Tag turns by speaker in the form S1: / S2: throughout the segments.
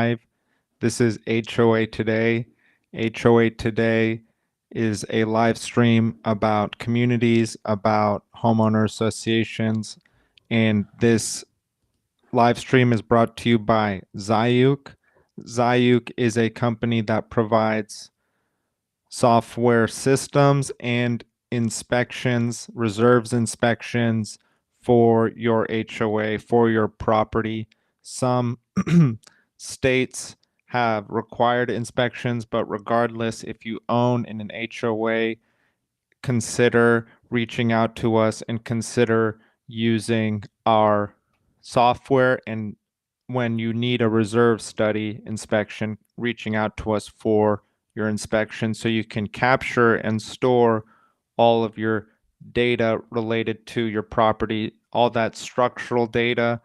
S1: live. This is HOA Today. HOA Today is a live stream about communities, about homeowner associations, and this live stream is brought to you by Zayuk. Zayuk is a company that provides software systems and inspections, reserves inspections for your HOA, for your property. Some states have required inspections, but regardless, if you own in an HOA, consider reaching out to us and consider using our software. And when you need a reserve study inspection, reaching out to us for your inspection so you can capture and store all of your data related to your property, all that structural data,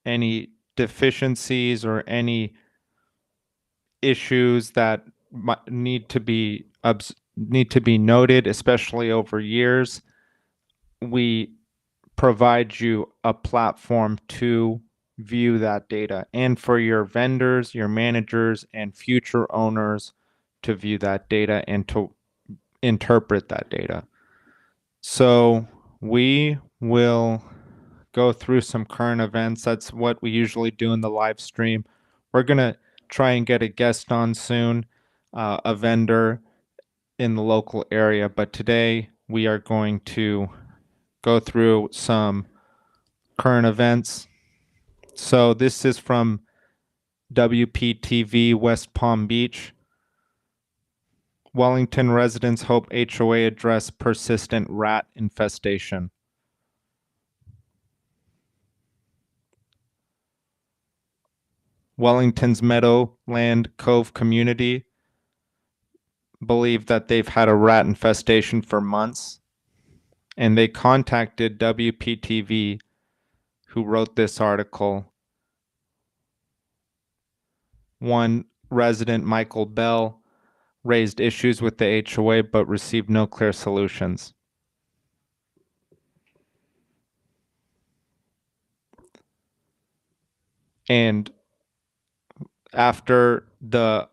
S1: any deficiencies or any issues that need to be noted, especially over years. We provide you a platform to view that data, and for your vendors, your managers, and future owners to view that data and to interpret that data. So we will go through some current events. That's what we usually do in the live stream. We're going to try and get a guest on soon, a vendor in the local area, but today we are going to go through some current events. So this is from WPTV West Palm Beach. Wellington residents hope HOA address persistent rat infestation. Wellington's Meadowland Cove community believe that they've had a rat infestation for months, and they contacted WPTV, who wrote this article. One resident, Michael Bell, raised issues with the HOA but received no clear solutions. And after the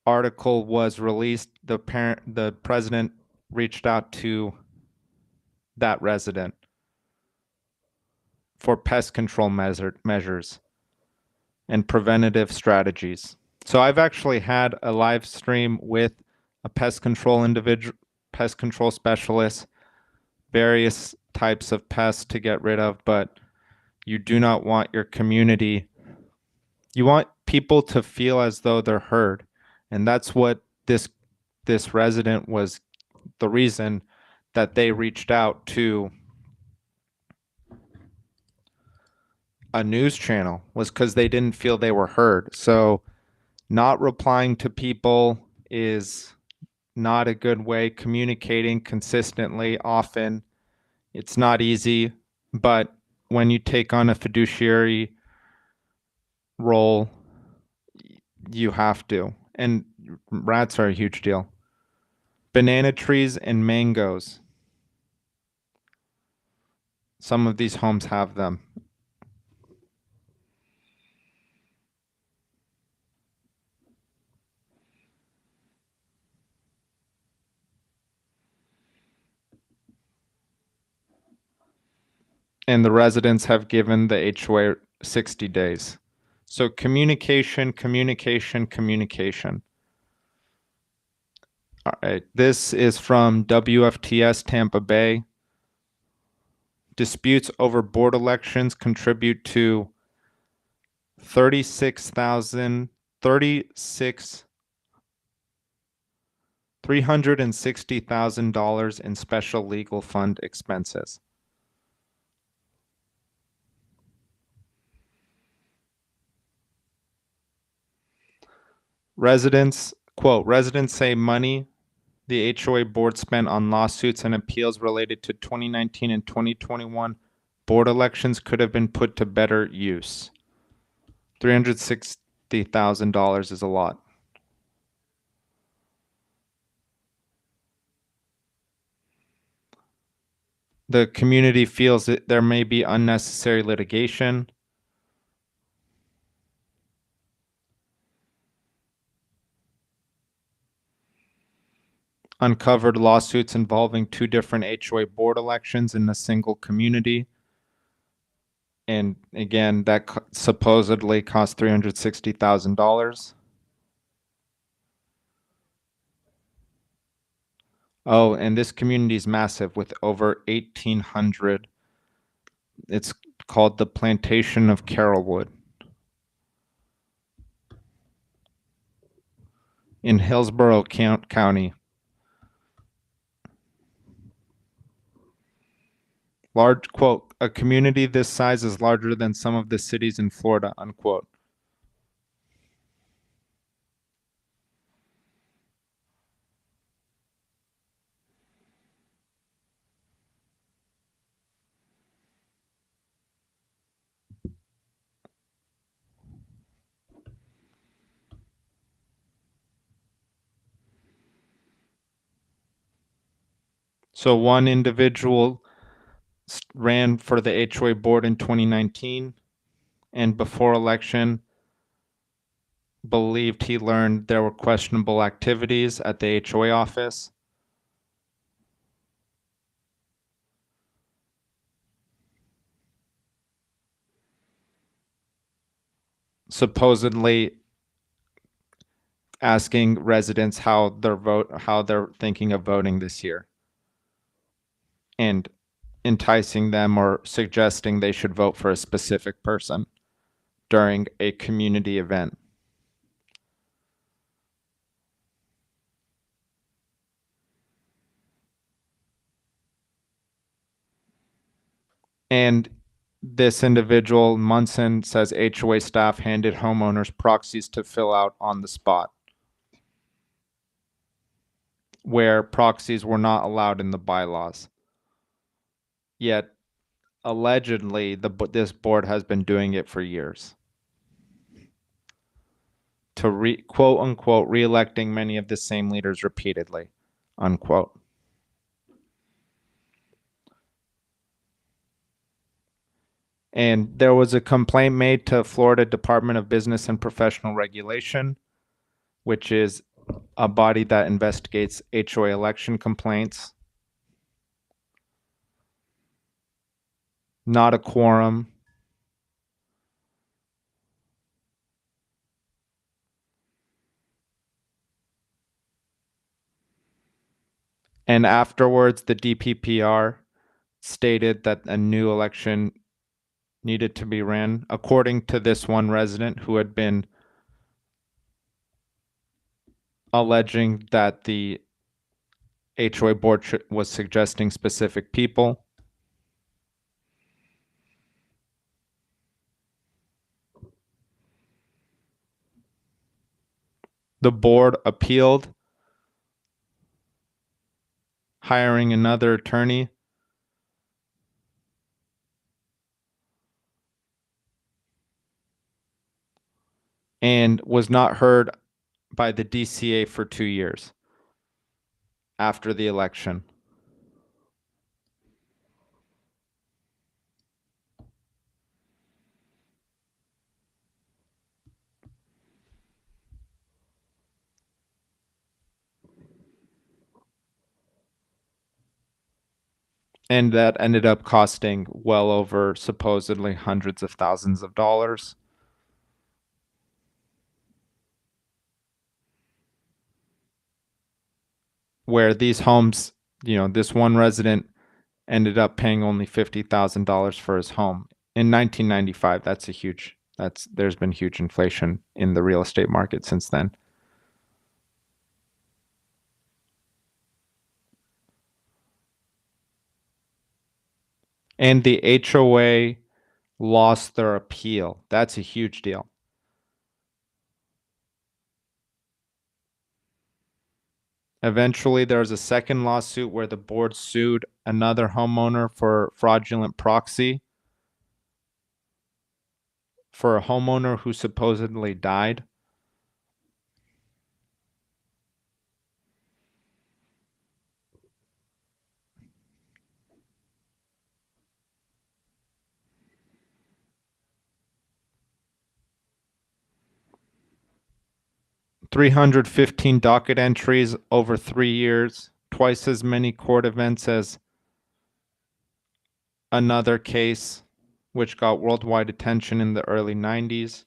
S1: article was released, the president reached out to that resident for pest control measures and preventative strategies. So I've actually had a live stream with a pest control specialist, various types of pests to get rid of, but you do not want your community, you want people to feel as though they're heard. And that's what this resident was, the reason that they reached out to a news channel, was because they didn't feel they were heard. So not replying to people is not a good way. Communicating consistently, often, it's not easy, but when you take on a fiduciary role, you have to. And rats are a huge deal. Banana trees and mangoes. Some of these homes have them. And the residents have given the HOA 60 days. So communication, communication, communication. All right, this is from WFTS Tampa Bay. Disputes over board elections contribute to $360,000 in special legal fund expenses. Residents, quote, residents say money the HOA board spent on lawsuits and appeals related to 2019 and 2021 board elections could have been put to better use. $360,000 is a lot. The community feels that there may be unnecessary litigation. uncovered lawsuits involving 2 different HOA board elections in a single community. And again, that supposedly cost $360,000. Oh, and this community is massive with over 1,800. It's called the Plantation of Carrollwood in Hillsborough County. Large, quote, a community this size is larger than some of the cities in Florida, unquote. So one individual ran for the HOA board in 2019 and before election believed he learned there were questionable activities at the HOA office. Supposedly asking residents how they're thinking of voting this year, and enticing them or suggesting they should vote for a specific person during a community event. And this individual, Munson, says HOA staff handed homeowners proxies to fill out on the spot, where proxies were not allowed in the bylaws. Yet, allegedly, this board has been doing it for years. To quote unquote, re-electing many of the same leaders repeatedly, unquote. And there was a complaint made to Florida Department of Business and Professional Regulation, which is a body that investigates HOA election complaints. Not a quorum. And afterwards, the DPPR stated that a new election needed to be ran, according to this one resident who had been alleging that the HOA board was suggesting specific people. The board appealed, hiring another attorney. And was not heard by the DCA for 2 years after the election. And that ended up costing well over supposedly hundreds of thousands of dollars. Where these homes, this one resident ended up paying only $50,000 for his home in 1995. There's been huge inflation in the real estate market since then. And the HOA lost their appeal. That's a huge deal. Eventually, there was a second lawsuit where the board sued another homeowner for fraudulent proxy for a homeowner who supposedly died. 315 docket entries over 3 years, twice as many court events as another case, which got worldwide attention in the early 90s.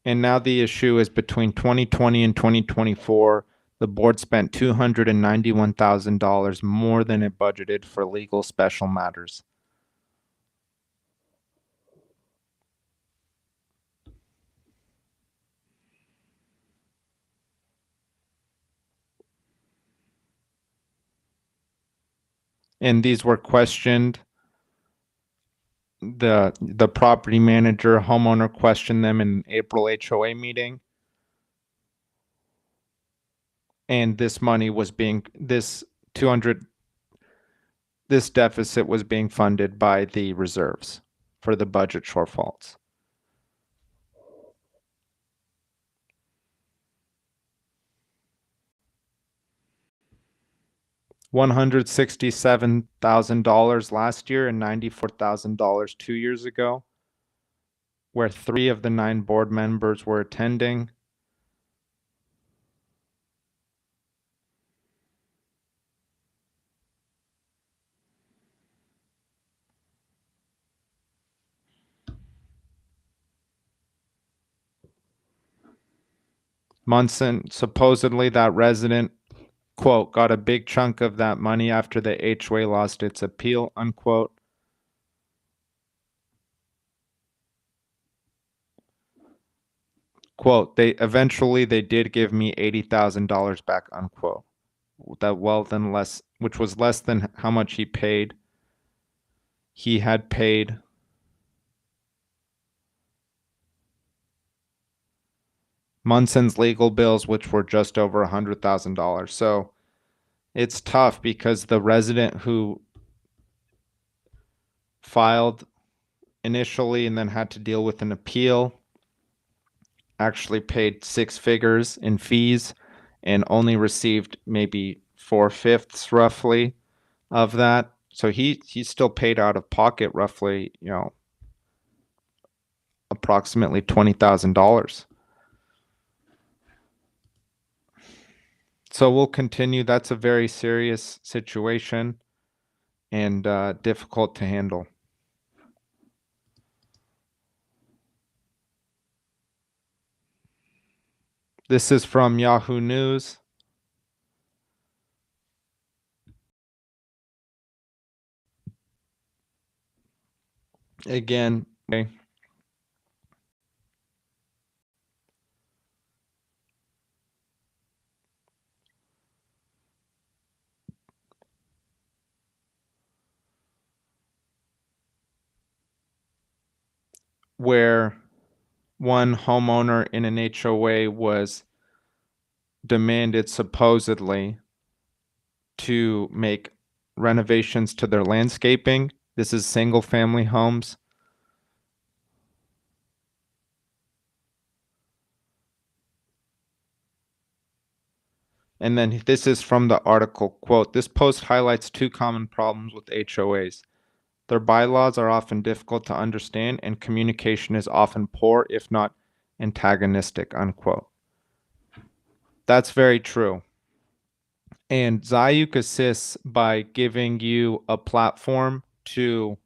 S1: And now the issue is between 2020 and 2024, the board spent $291,000 more than it budgeted for legal special matters. And these were questioned. The property manager, homeowner questioned them in April HOA meeting. And this money was being, this deficit was being funded by the reserves for the budget shortfalls. $167,000 last year and $94,000 2 years ago, where 3 of the 9 board members were attending. Munson, supposedly that resident, quote, got a big chunk of that money after the HOA lost its appeal, unquote. Quote, they did give me $80,000 back, unquote. Which was less than how much he paid. He had paid Munson's legal bills, which were just over $100,000. So it's tough because the resident who filed initially and then had to deal with an appeal actually paid 6 figures in fees and only received maybe 4/5 roughly of that. So he still paid out of pocket roughly, approximately $20,000. So we'll continue. That's a very serious situation and difficult to handle. This is from Yahoo News. Again, okay. Where one homeowner in an HOA was demanded supposedly to make renovations to their landscaping. This is single family homes. And then this is from the article, quote, this post highlights 2 common problems with HOAs. Their bylaws are often difficult to understand and communication is often poor, if not antagonistic, unquote. That's very true. And Zayuk assists by giving you a platform to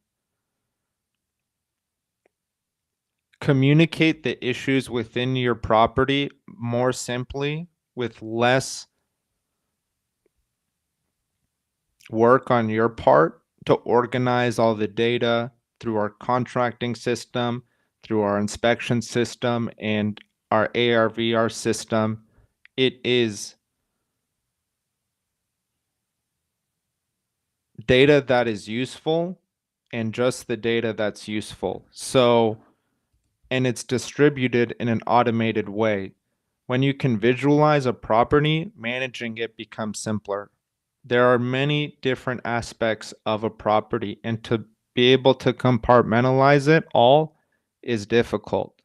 S1: communicate the issues within your property more simply with less work on your part to organize all the data through our contracting system, through our inspection system, and our ARVR system. It is data that is useful and just the data that's useful. So, and it's distributed in an automated way. When you can visualize a property, managing it becomes simpler. There are many different aspects of a property, and to be able to compartmentalize it all is difficult.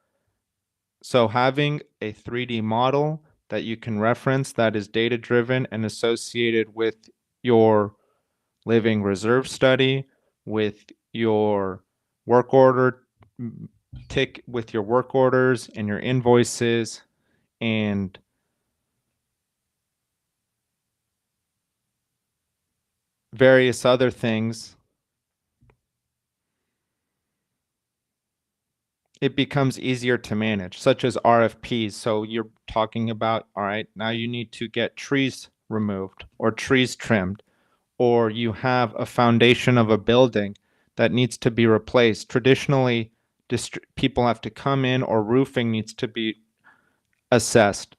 S1: So having a 3D model that you can reference that is data-driven and associated with your living reserve study, with your work order tick with your work orders and your invoices and various other things, it becomes easier to manage, such as RFPs. So you're talking about, all right, now you need to get trees removed or trees trimmed, or you have a foundation of a building that needs to be replaced. Traditionally, people have to come in, or roofing needs to be assessed.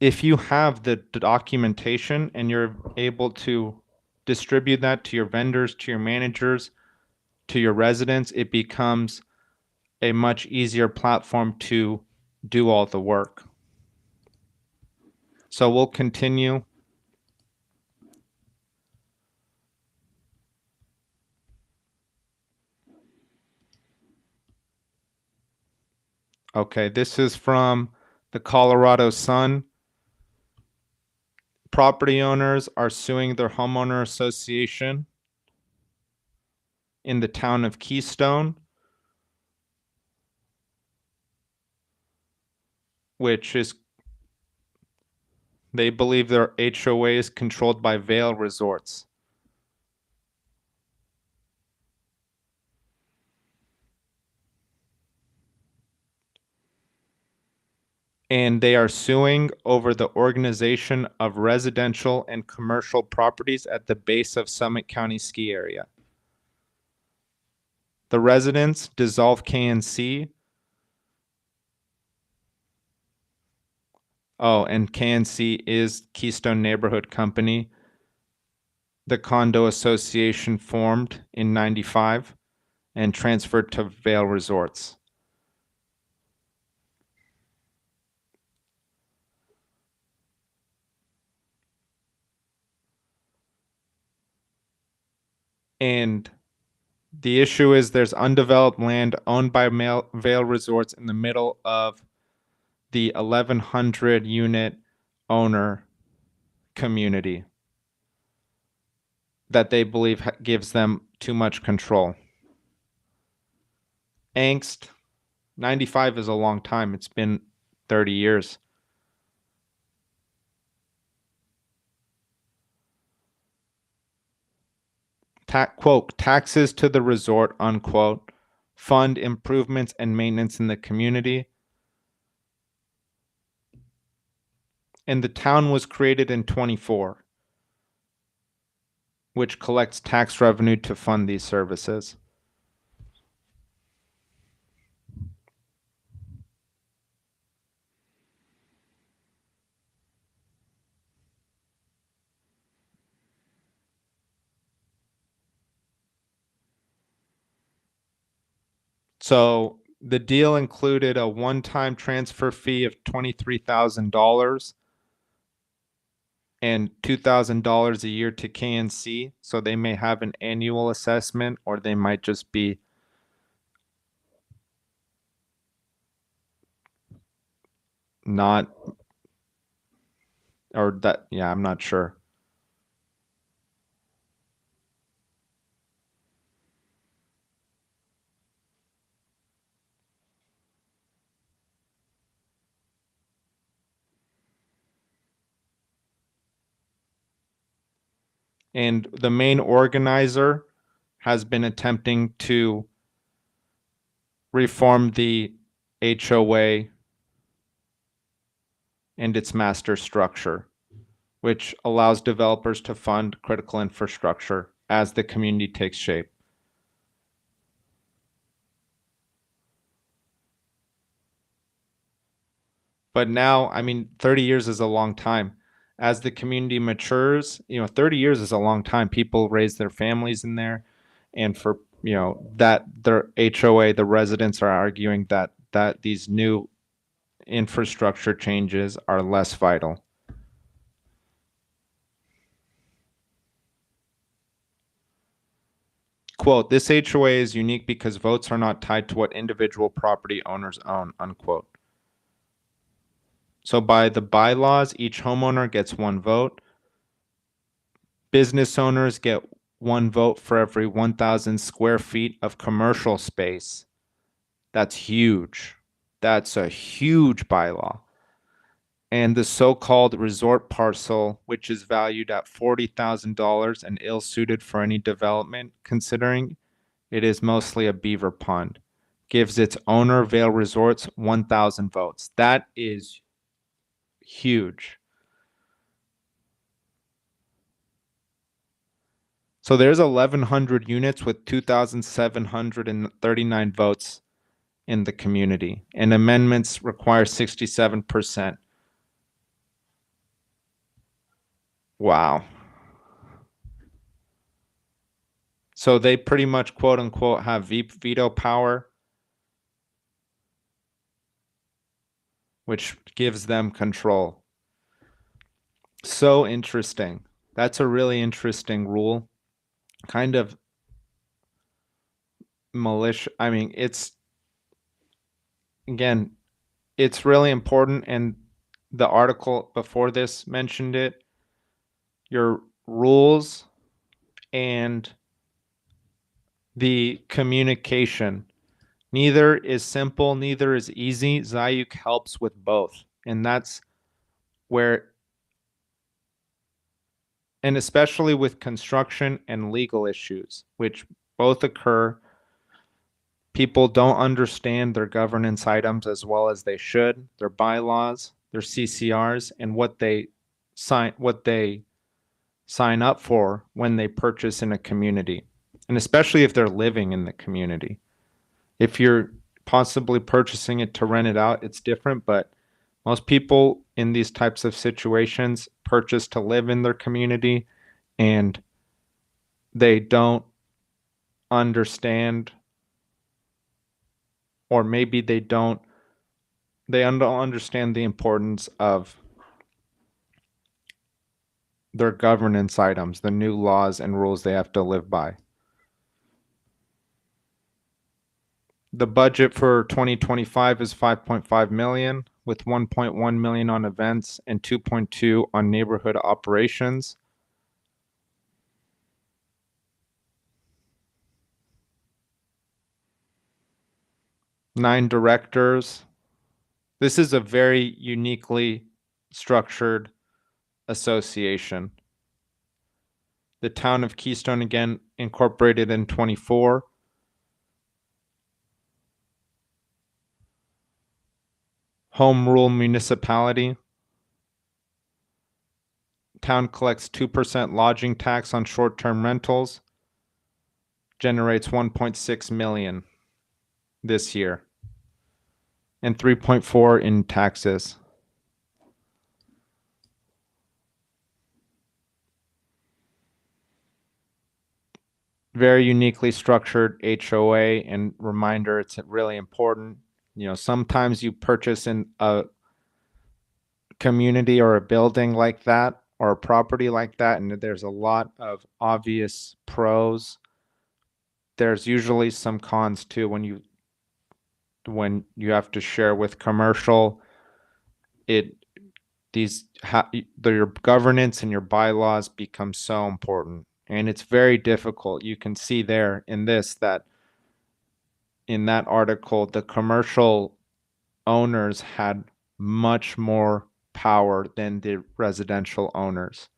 S1: If you have the documentation and you're able to distribute that to your vendors, to your managers, to your residents, it becomes a much easier platform to do all the work. So we'll continue. Okay, this is from the Colorado Sun. Property owners are suing their homeowner association in the town of Keystone, which is, they believe their HOA is controlled by Vail Resorts. And they are suing over the organization of residential and commercial properties at the base of Summit County ski area. The residents dissolve KNC. Oh, and KNC is Keystone Neighborhood Company. The condo association formed in 95 and transferred to Vail Resorts. And the issue is there's undeveloped land owned by Vail Resorts in the middle of the 1,100 unit owner community that they believe gives them too much control. Angst, 95 is a long time. It's been 30 years. Quote, taxes to the resort, unquote, fund improvements and maintenance in the community. And the town was created in 24, which collects tax revenue to fund these services. So the deal included a one-time transfer fee of $23,000 and $2,000 a year to KNC. So they may have an annual assessment, or they might just be not, or that, yeah, I'm not sure. And the main organizer has been attempting to reform the HOA and its master structure, which allows developers to fund critical infrastructure as the community takes shape. But now, I mean, 30 years is a long time. As the community matures, 30 years is a long time. People raise their families in there. And for, that their HOA, the residents are arguing that these new infrastructure changes are less vital. Quote, this HOA is unique because votes are not tied to what individual property owners own, unquote. So by the bylaws, each homeowner gets one vote. Business owners get one vote for every 1,000 square feet of commercial space. That's huge. That's a huge bylaw. And the so-called resort parcel, which is valued at $40,000 and ill-suited for any development, considering it is mostly a beaver pond, gives its owner, Vail Resorts, 1,000 votes. That is huge. So there's 1,100 units with 2,739 votes in the community, and amendments require 67%. Wow. So they pretty much, quote unquote, have veto power, which gives them control. So interesting. That's a really interesting rule. Kind of malicious. I mean, again, it's really important. And the article before this mentioned it. Your rules and the communication. Neither is simple, neither is easy. Zayuk helps with both. And that's where, and especially with construction and legal issues, which both occur, people don't understand their governance items as well as they should, their bylaws, their CCRs, and what they sign up for when they purchase in a community. And especially if they're living in the community. If you're possibly purchasing it to rent it out, it's different, but most people in these types of situations purchase to live in their community, and they don't understand, or maybe they don't understand the importance of their governance items, the new laws and rules they have to live by. The budget for 2025 is 5.5 million, with 1.1 million on events and 2.2 on neighborhood operations. Nine directors. This is a very uniquely structured association. The town of Keystone, again, incorporated in 24. Home rule municipality. Town collects 2% lodging tax on short-term rentals. Generates 1.6 million this year. And 3.4 in taxes. Very uniquely structured HOA, and reminder, it's really important. Sometimes you purchase in a community or a building like that or a property like that, and there's a lot of obvious pros. There's usually some cons too when you have to share with commercial. Your governance and your bylaws become so important, and it's very difficult. You can see there in that in that article, the commercial owners had much more power than the residential owners.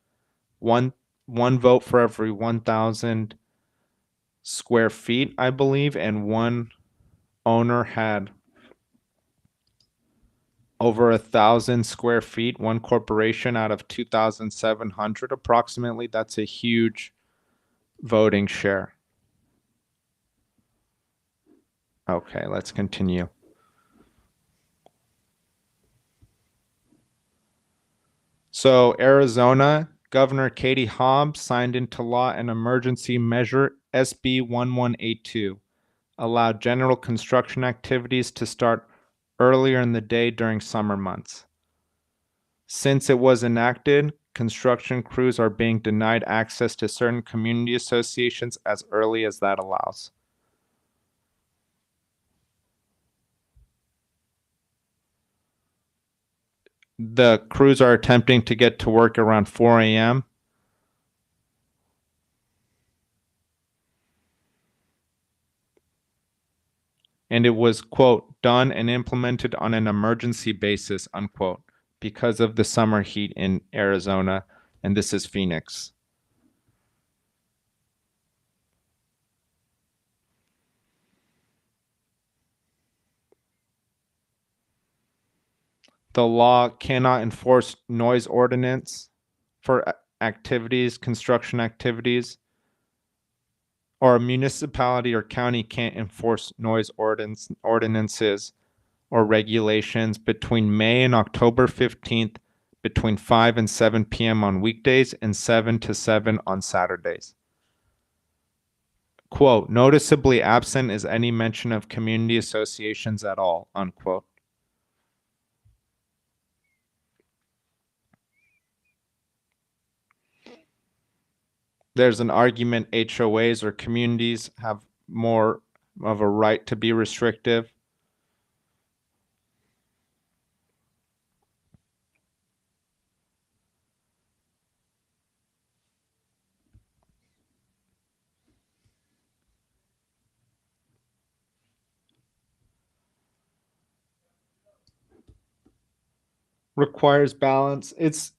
S1: One vote for every 1,000 square feet, I believe, and one owner had over 1,000 square feet, one corporation out of 2,700 approximately. That's a huge voting share. Okay, let's continue. So Arizona, Governor Katie Hobbs signed into law an emergency measure SB 1182, allowed general construction activities to start earlier in the day during summer months. Since it was enacted, construction crews are being denied access to certain community associations as early as that allows. The crews are attempting to get to work around 4 a.m. And it was, quote, done and implemented on an emergency basis, unquote, because of the summer heat in Arizona. And this is Phoenix. The law cannot enforce noise ordinance for activities, construction activities, or a municipality or county can't enforce noise ordinances or regulations between May and October 15th between 5 and 7 p.m. on weekdays and 7 to 7 on Saturdays. Quote, noticeably absent is any mention of community associations at all, unquote. There's an argument HOAs or communities have more of a right to be restrictive. Requires balance. It's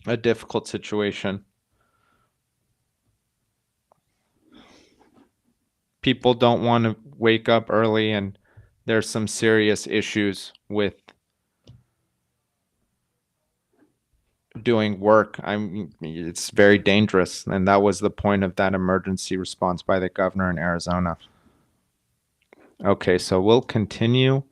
S1: a difficult situation. People don't want to wake up early, and there's some serious issues with doing work. I mean, it's very dangerous, and that was the point of that emergency response by the governor in Arizona. Okay, so we'll continue.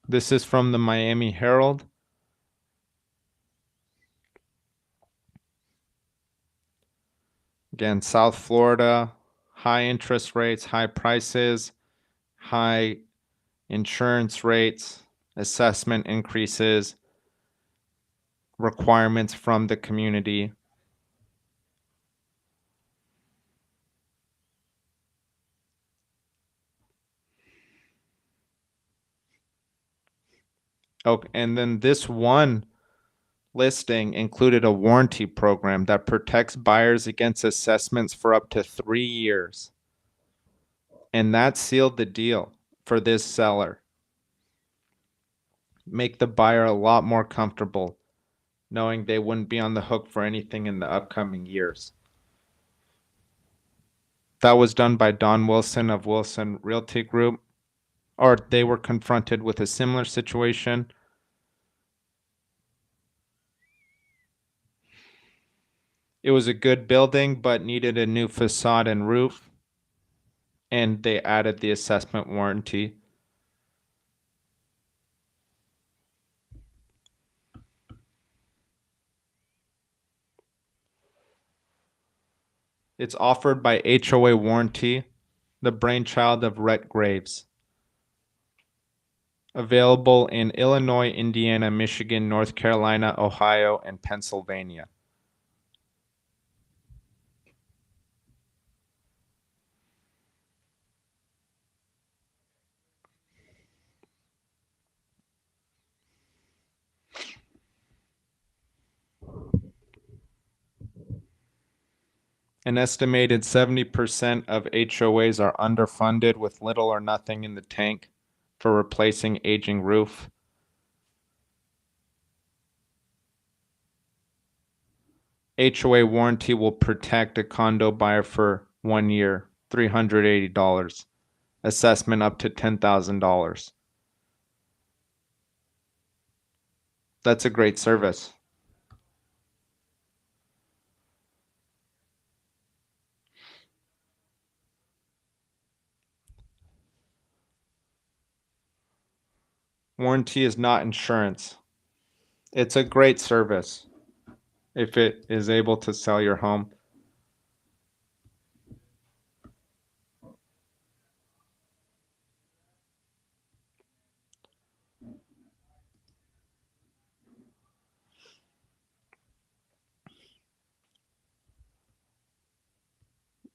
S1: This is from the Miami Herald. Again, South Florida, high interest rates, high prices, high insurance rates, assessment increases, requirements from the community. Oh, and then this one listing included a warranty program that protects buyers against assessments for up to 3 years. And that sealed the deal for this seller. Make the buyer a lot more comfortable knowing they wouldn't be on the hook for anything in the upcoming years. That was done by Don Wilson of Wilson Realty Group, or they were confronted with a similar situation. It was a good building, but needed a new facade and roof, and they added the assessment warranty. It's offered by HOA Warranty, the brainchild of Rhett Graves. Available in Illinois, Indiana, Michigan, North Carolina, Ohio, and Pennsylvania. An estimated 70% of HOAs are underfunded with little or nothing in the tank for replacing aging roof. HOA warranty will protect a condo buyer for 1 year, $380. Assessment up to $10,000. That's a great service. Warranty is not insurance. It's a great service if it is able to sell your home.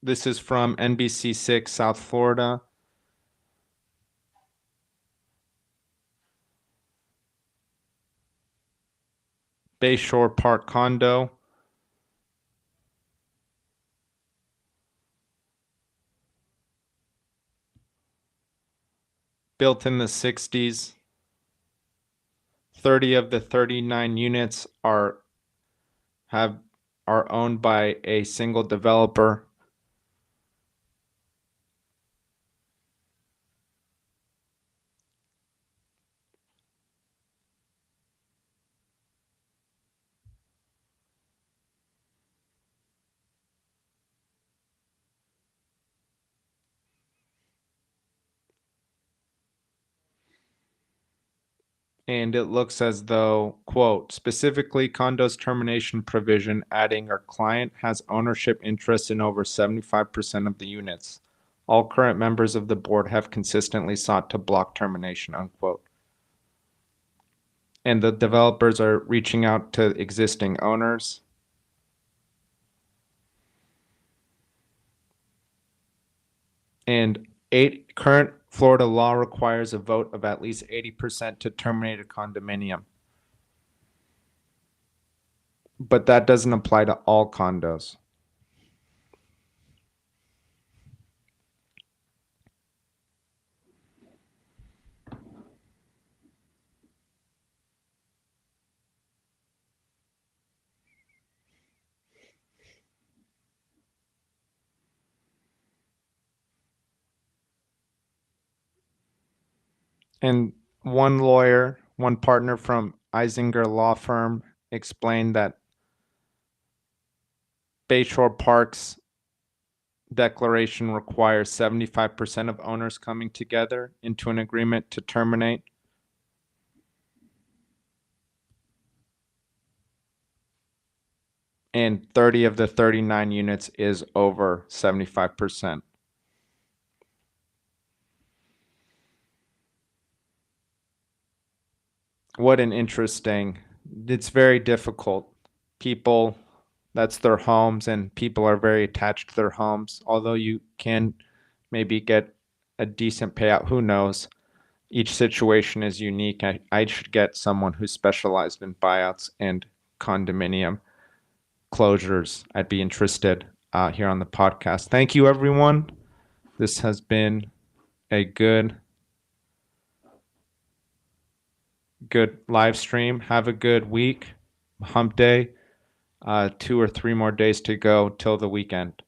S1: This is from NBC6 South Florida. Bayshore Park condo, built in the 60s. 30 of the 39 units are owned by a single developer. And it looks as though, quote, specifically condos termination provision adding our client has ownership interest in over 75% of the units. All current members of the board have consistently sought to block termination, unquote. And the developers are reaching out to existing owners. And current Florida law requires a vote of at least 80% to terminate a condominium. But that doesn't apply to all condos. And one partner from Eisinger Law Firm explained that Bayshore Park's declaration requires 75% of owners coming together into an agreement to terminate. And 30 of the 39 units is over 75%. What an interesting, it's very difficult. People, that's their homes, and people are very attached to their homes. Although you can maybe get a decent payout, who knows? Each situation is unique. I should get someone who's specialized in buyouts and condominium closures. I'd be interested here on the podcast. Thank you, everyone. This has been a good live stream. Have a good week. Hump day. 2 or 3 more days to go till the weekend.